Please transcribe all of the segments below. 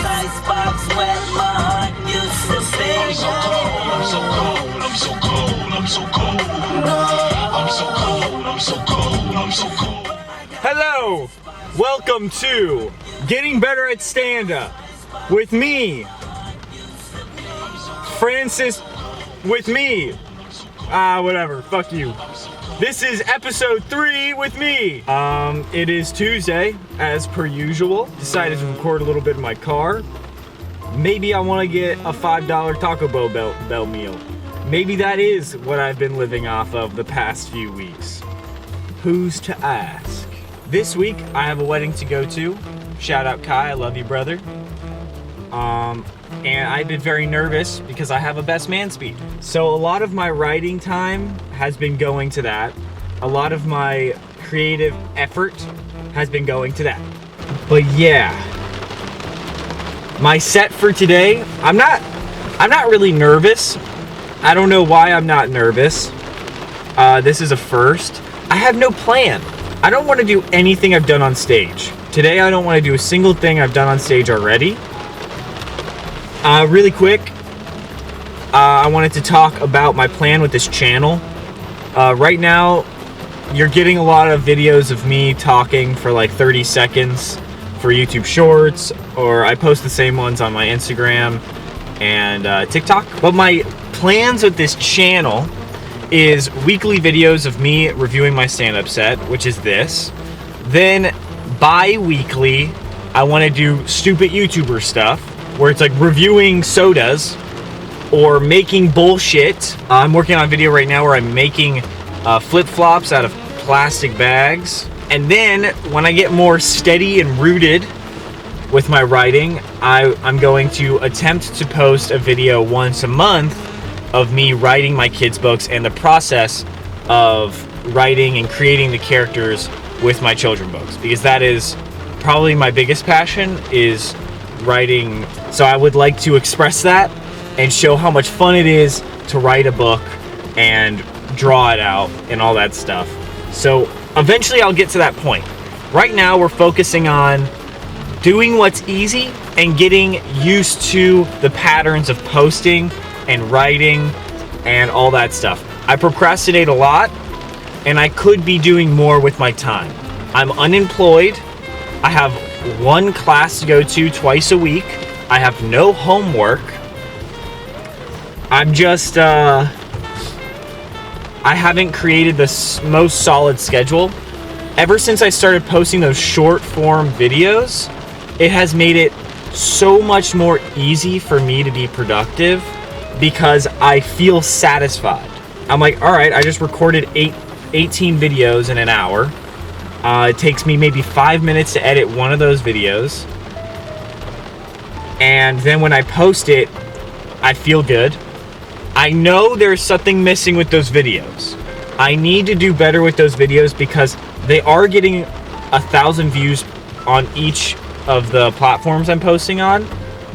Icebox wet, my heart used to sing. I'm so cold, I'm so cold, I'm so cold, I'm so cold. I'm so cold, I'm so cold, I'm so cold. Hello, welcome to Getting Better at Stand-Up with me, Francis, with me, whatever, fuck you. This is episode 3 with me. It is Tuesday, as per usual. Decided to record a little bit in my car. Maybe I want to get a $5 Taco Bell meal. Maybe that is what I've been living off of the past few weeks. Who's to ask? This week, I have a wedding to go to. Shout out Kai, I love you, brother. And I've been very nervous because I have a best man speech. So a lot of my writing time has been going to that. A lot of my creative effort has been going to that. But yeah, my set for today, I'm not really nervous. I don't know why I'm not nervous. This is a first. I have no plan. I don't want to do anything I've done on stage. Today I don't want to do a single thing I've done on stage already. Really quick, I wanted to talk about my plan with this channel. Right now, you're getting a lot of videos of me talking for like 30 seconds for YouTube Shorts, or I post the same ones on my Instagram and TikTok. But my plans with this channel is weekly videos of me reviewing my stand-up set, which is this. Then bi-weekly, I want to do stupid YouTuber stuff, where it's like reviewing sodas or making bullshit. I'm working on a video right now where I'm making flip-flops out of plastic bags. And then when I get more steady and rooted with my writing, I'm going to attempt to post a video once a month of me writing my kids' books and the process of writing and creating the characters with my children's books, because that is probably my biggest passion, is writing. So I would like to express that and show how much fun it is to write a book and draw it out and all that stuff. So eventually I'll get to that point. Right now we're focusing on doing what's easy and getting used to the patterns of posting and writing and all that stuff. I procrastinate a lot, and I could be doing more with my time. I'm unemployed. I have one class to go to twice a week. I have no homework. I'm just, I haven't created the most solid schedule. Ever since I started posting those short form videos, it has made it so much more easy for me to be productive because I feel satisfied. I'm like, all right, I just recorded 18 videos in an hour. It takes me maybe 5 minutes to edit one of those videos. And then when I post it, I feel good. I know there's something missing with those videos. I need to do better with those videos because they are getting 1,000 views on each of the platforms I'm posting on,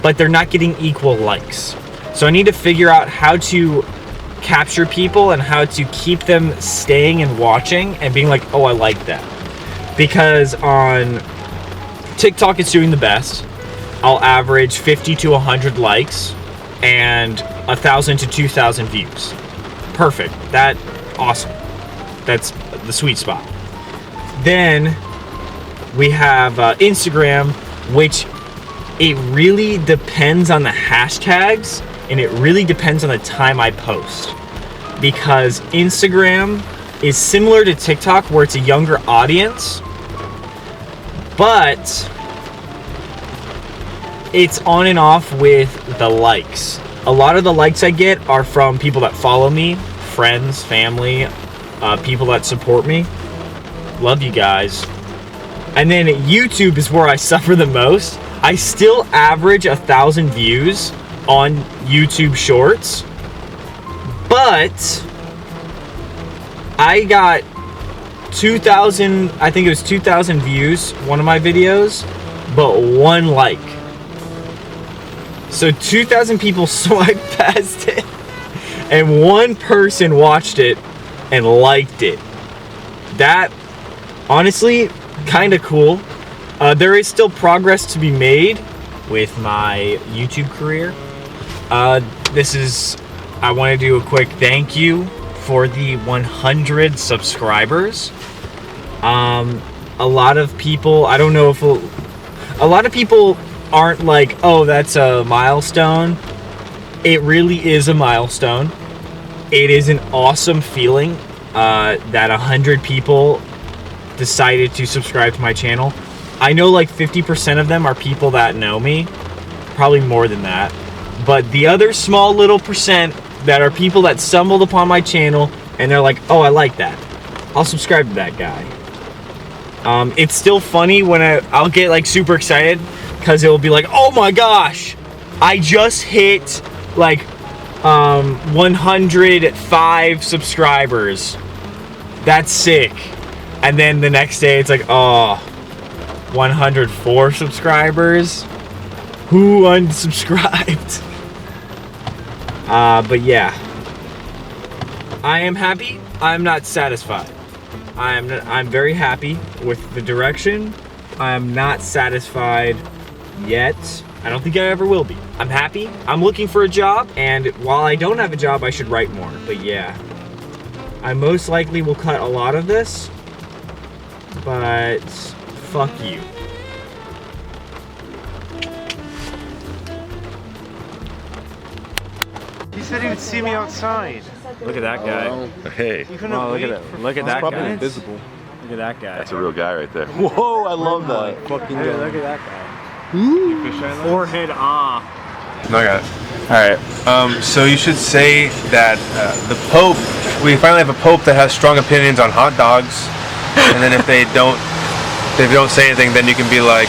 but they're not getting equal likes. So I need to figure out how to capture people and how to keep them staying and watching and being like, oh, I like that. Because on TikTok, it's doing the best. I'll average 50 to 100 likes and 1,000 to 2,000 views. Perfect. That, awesome. That's the sweet spot. Then we have Instagram, which it really depends on the hashtags and it really depends on the time I post. Because Instagram is similar to TikTok, where it's a younger audience, but it's on and off with the likes. A lot of the likes I get are from people that follow me, friends, family, people that support me. Love you guys. And then YouTube is where I suffer the most. I still average 1,000 views on YouTube Shorts, but I got 2,000, I think it was 2,000 views, one of my videos, but 1 like. So 2,000 people swiped past it, and 1 person watched it and liked it. That, honestly, kind of cool. There is still progress to be made, with my YouTube career. I want to do a quick thank you for the 100 subscribers. A lot of people, I don't know if a lot of people aren't like, oh, that's a milestone. It really is a milestone. It is an awesome feeling that 100 people decided to subscribe to my channel. I know like 50% of them are people that know me, probably more than that. But the other small little percent that are people that stumbled upon my channel and they're like, oh, I like that, I'll subscribe to that guy. It's still funny when I'll get like super excited because it'll be like, oh my gosh, I just hit like 105 subscribers. That's sick. And then the next day it's like, oh, 104 subscribers. Who unsubscribed? But yeah, I am happy. I'm not satisfied. I'm very happy with the direction. I'm not satisfied yet. I don't think I ever will be. I'm happy. I'm looking for a job, and while I don't have a job, I should write more. But yeah, I most likely will cut a lot of this, but fuck you. He said he would see me outside. Look at that guy. Hey, Oh, look at that. Look at that guy. invisible. Look at that guy. That's a real guy right there. Whoa, I love that. Fucking Hey, look at that guy. Forehead ah. I got it. Alright, so you should say that the Pope, we finally have a Pope that has strong opinions on hot dogs, and then if they don't say anything, then you can be like,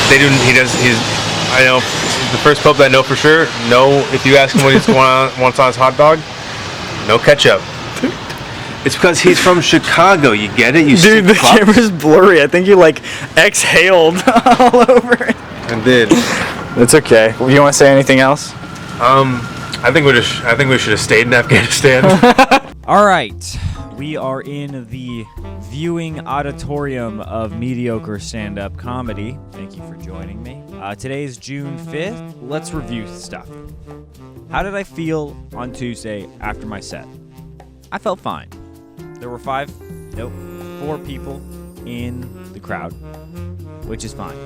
I know, the first Pope that I know for sure, no, if you ask him what he's wants on his hot dog, no ketchup. It's because he's from Chicago, you get it? Dude, the camera's blurry. I think you like exhaled all over it. And did. It's okay. You want to say anything else? I think we should have stayed in Afghanistan. All right, we are in the viewing auditorium of mediocre stand-up comedy. Thank you for joining me. Today is June 5th. Let's review stuff. How did I feel on Tuesday after my set? I felt fine. There were 4 people in the crowd, which is fine.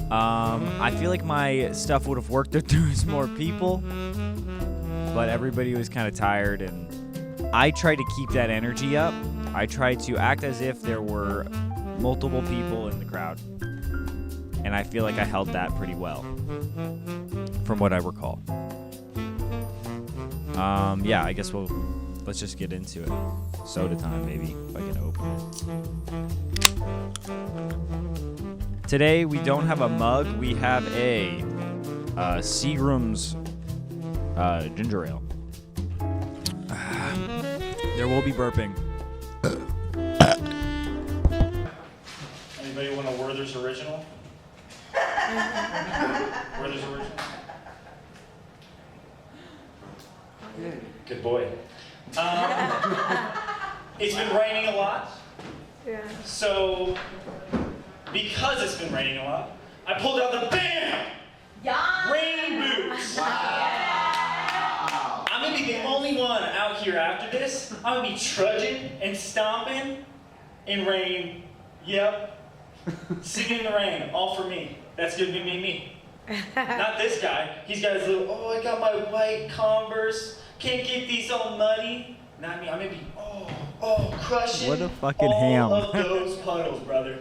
I feel like my stuff would have worked if there was more people, but everybody was kind of tired, and I tried to keep that energy up. I tried to act as if there were multiple people in the crowd, and I feel like I held that pretty well, from what I recall. Yeah, I guess let's just get into it. Soda time, maybe, if I can open it. Today, we don't have a mug. We have a Seagram's ginger ale. There will be burping. Anybody want a Werther's Original? Werther's Original? Good boy. It's been raining a lot. Yeah. So, because it's been raining a lot, I pulled out the BAM! Rain boots! Wow. I'm gonna be the only one out here after this. I'm gonna be trudging and stomping in rain. Yep. Singing in the rain, all for me. That's gonna be me. Not this guy. He's got his little, oh, I got my white Converse. Can't get these all muddy. Not me. I'm gonna be, crushing What a fucking all ham. of those puddles, brother.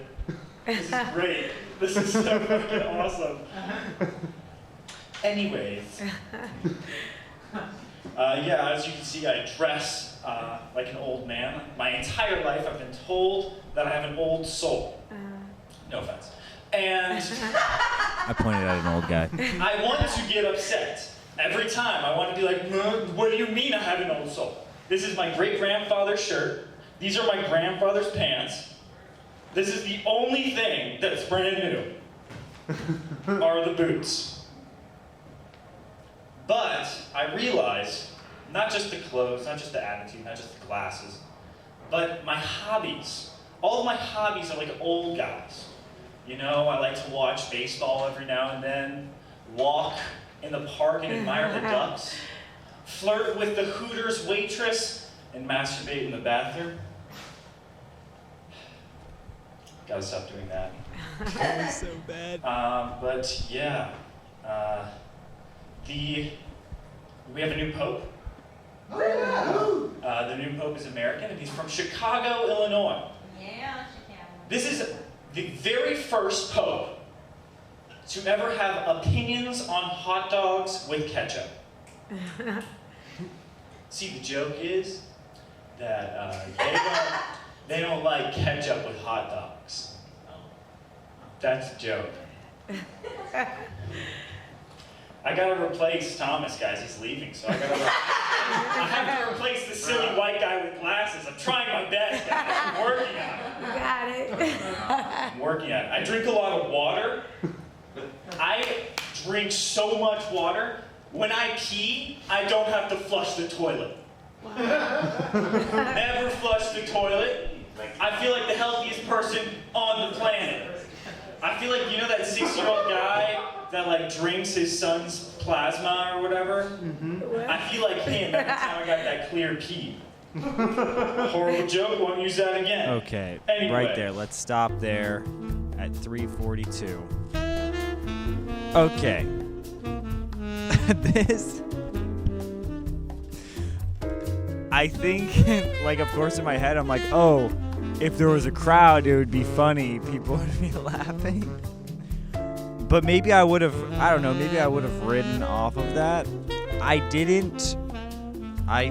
This is great. This is so fucking awesome. Anyways. Yeah, as you can see, I dress like an old man. My entire life I've been told that I have an old soul. No offense. And I pointed at an old guy. I want to get upset. Every time I want to be like, what do you mean I have an old soul? This is my great-grandfather's shirt. These are my grandfather's pants. This is the only thing that's brand new, are the boots. But I realize, not just the clothes, not just the attitude, not just the glasses, but my hobbies. All of my hobbies are like old guys. You know, I like to watch baseball every now and then, walk in the park and admire the ducks, flirt with the Hooters waitress, and masturbate in the bathroom. Gotta stop doing that. That was so bad. But yeah, we have a new pope. The new pope is American, and he's from Chicago, Illinois. Yeah, Chicago. This is the very first pope to ever have opinions on hot dogs with ketchup. See, the joke is that they don't like ketchup with hot dogs. That's a joke. I gotta replace Thomas, guys. He's leaving, so I have to replace the silly white guy with glasses. I'm trying my best, guys. I'm working on it. You got it. I'm working on it. I drink a lot of water. I drink so much water. When I pee, I don't have to flush the toilet. Never flush the toilet. I feel like the healthiest person on the planet. I feel like, you know that 6-year-old guy that like drinks his son's plasma or whatever? I feel like him every time I got that clear pee. Horrible joke, won't use that again. Okay, Anyway. right there. Let's stop there at 3:42. Okay. This... I think, like, of course in my head, I'm like, oh, if there was a crowd, it would be funny. People would be laughing. But maybe I would have, I don't know, maybe I would have ridden off of that. I didn't. I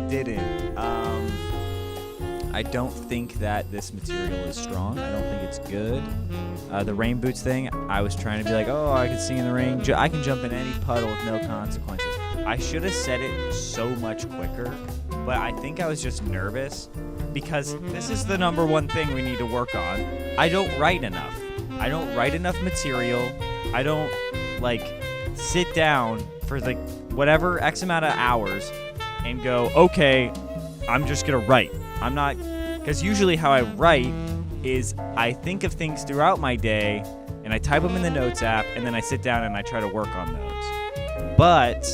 don't think that this material is strong. I don't think it's good. The rain boots thing, I was trying to be like, oh, I can sing in the rain. I can jump in any puddle with no consequences. I should have said it so much quicker, but I think I was just nervous because this is the number one thing we need to work on. I don't write enough. I don't write enough material. I don't, like, sit down for, like, whatever X amount of hours and go, okay, I'm just going to write. I'm not, because usually how I write is I think of things throughout my day and I type them in the notes app and then I sit down and I try to work on those. But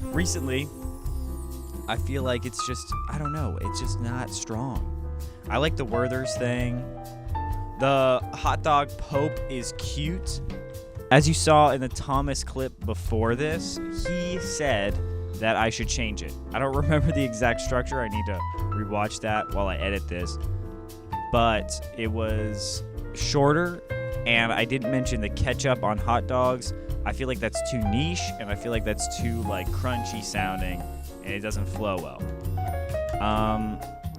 recently, I feel like it's just, I don't know, it's just not strong. I like the Werther's thing. The hot dog Pope is cute. As you saw in the Thomas clip before this, he said that I should change it. I don't remember the exact structure. I need to rewatch that while I edit this. But it was shorter, and I didn't mention the ketchup on hot dogs. I feel like that's too niche, and I feel like that's too, like, crunchy sounding, and it doesn't flow well.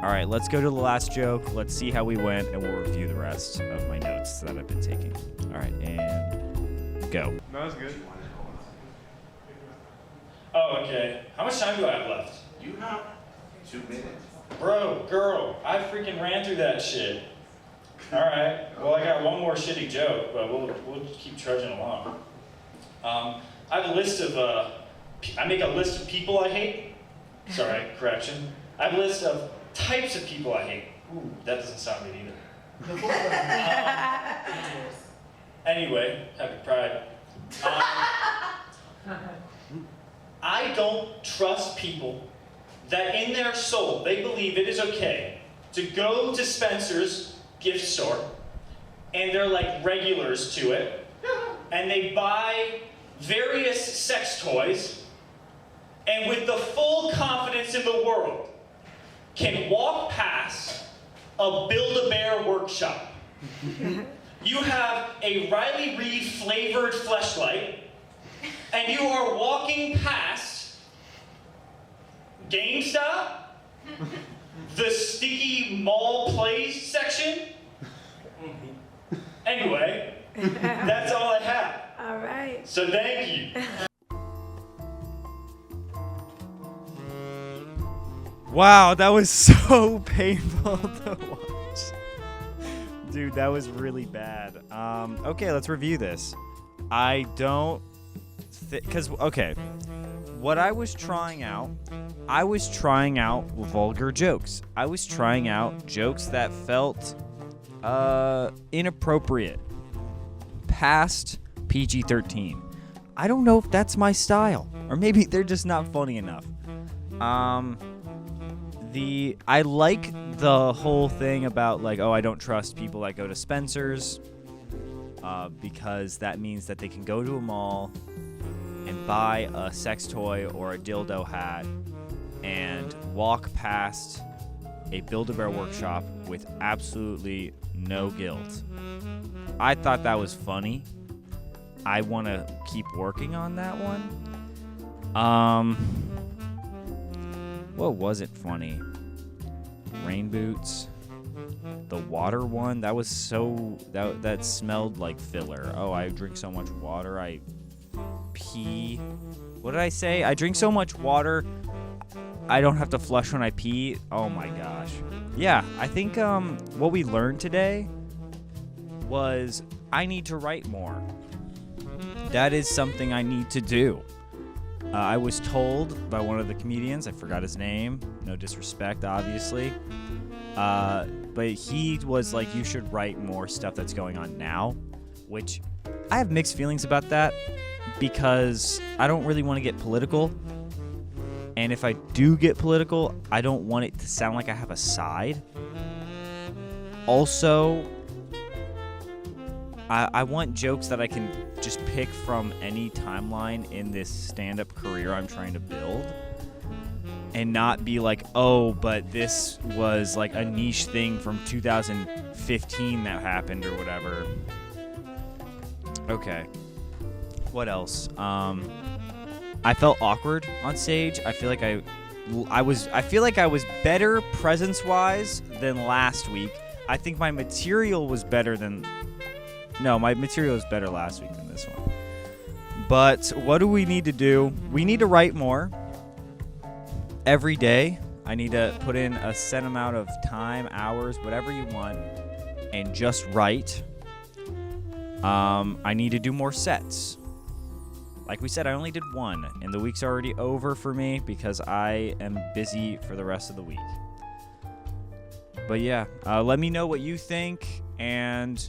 All right, let's go to the last joke. Let's see how we went, and we'll review the rest of my notes that I've been taking. All right, and go. That was good. Oh, okay. How much time do I have left? You have 2 minutes. Bro, girl, I freaking ran through that shit. All right. Well, I got one more shitty joke, but we'll keep trudging along. I have a list of I make a list of people I hate. Sorry, correction. I have a list of types of people I hate. Ooh, that doesn't sound good either. Anyway, happy Pride. I don't trust people that in their soul they believe it is okay to go to Spencer's gift store and they're like regulars to it and they buy various sex toys and with the full confidence in the world can walk past a Build-A-Bear workshop. You have a Riley Reid flavored Fleshlight and you are walking past GameStop, the sticky mall plays section. Anyway, that's all I have. All right. So thank you. Wow, that was so painful to watch. Dude, that was really bad. Okay, let's review this. I don't... Because, okay, what I was trying out vulgar jokes. I was trying out jokes that felt inappropriate, past PG-13. I don't know if that's my style, or maybe they're just not funny enough. I like the whole thing about like, oh, I don't trust people that go to Spencer's, because that means that they can go to a mall and buy a sex toy or a dildo hat and walk past a Build-A-Bear workshop with absolutely no guilt. I thought that was funny. I want to keep working on that one. What wasn't funny? Rain boots. The water one, that was so that smelled like filler. Oh, I drink so much water, I pee. What did I say? I drink so much water, I don't have to flush when I pee. Oh my gosh. Yeah, I think what we learned today was I need to write more. That is something I need to do. I was told by one of the comedians, I forgot his name, no disrespect, obviously, but he was like, you should write more stuff that's going on now, which I have mixed feelings about that because I don't really want to get political. And if I do get political, I don't want it to sound like I have a side. Also, I want jokes that I can just pick from any timeline in this stand-up career I'm trying to build. And not be like, oh, but this was like a niche thing from 2015 that happened or whatever. Okay. What else? I felt awkward on stage. I feel like I feel like I was better presence-wise than last week. I think my material was better than... No, my material was better last week than this one. But what do we need to do? We need to write more. Every day, I need to put in a set amount of time, hours, whatever you want, and just write. I need to do more sets. Like we said, I only did one, and the week's already over for me because I am busy for the rest of the week. But yeah, let me know what you think, and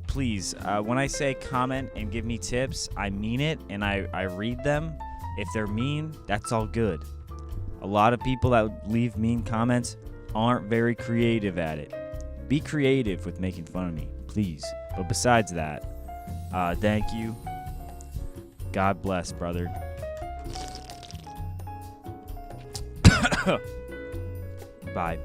please, when I say comment and give me tips, I mean it, and I read them. If they're mean, that's all good. A lot of people that leave mean comments aren't very creative at it. Be creative with making fun of me, please. But besides that, thank you. God bless, brother. Bye.